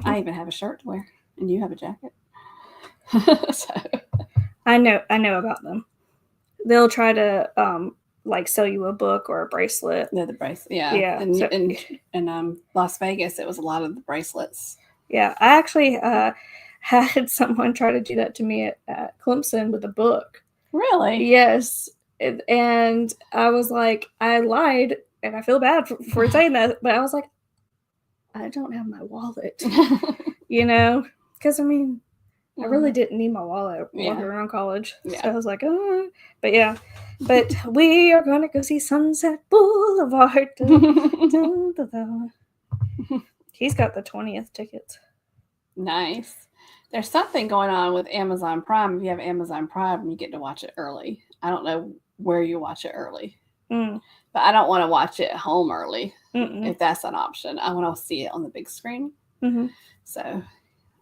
I even have a shirt to wear, and you have a jacket. So I know about them. They'll try to like sell you a book or a bracelet. They're the bracelet, yeah. And so, in Las Vegas, it was a lot of the bracelets. Yeah, I actually had someone try to do that to me at Clemson with a book. Really? Yes, and I was like, I lied, and I feel bad for saying that, but I was like, I don't have my wallet, you know, because I mean, I really didn't need my wallet walking around college. Yeah. So I was like, but yeah, but we are going to go see Sunset Boulevard. He's got the 20th tickets. Nice. There's something going on with Amazon Prime. If you have Amazon Prime, you get to watch it early. I don't know where you watch it early. But I don't want to watch it at home early, if that's an option. I want to see it on the big screen. So I'm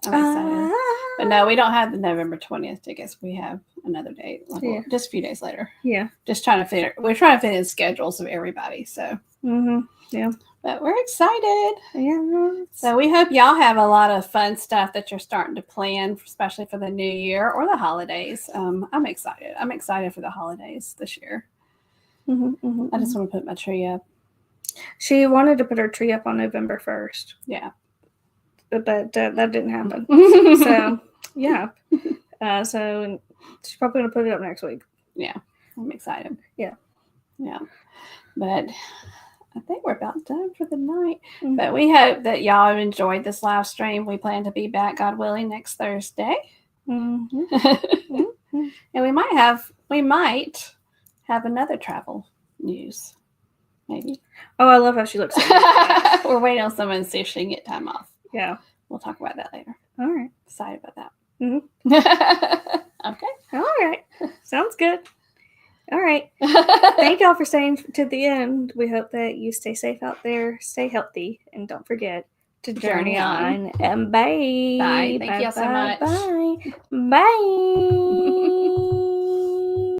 excited. But no, we don't have the November 20th tickets. We have another date, just a few days later. Yeah. We're trying to fit in schedules of everybody. So, yeah. But we're excited. Yeah. So we hope y'all have a lot of fun stuff that you're starting to plan, especially for the new year or the holidays. I'm excited. I'm excited for the holidays this year. I just want to put my tree up. She wanted to put her tree up on November 1st. Yeah. But that didn't happen. So, yeah. So she's probably going to put it up next week. Yeah. I'm excited. Yeah. Yeah. But I think we're about done for the night. But we hope that y'all have enjoyed this live stream. We plan to be back, God willing, next Thursday. And we might have another travel news, maybe. Oh, I love how she looks. We're waiting on someone to see if she can get time off. Yeah. We'll talk about that later. All right. Excited about that. Mhm. Okay. All right. Sounds good. All right. Thank y'all for staying to the end. We hope that you stay safe out there, stay healthy, and don't forget to journey on. And bye. Bye. Thank y'all so much. Bye. Bye.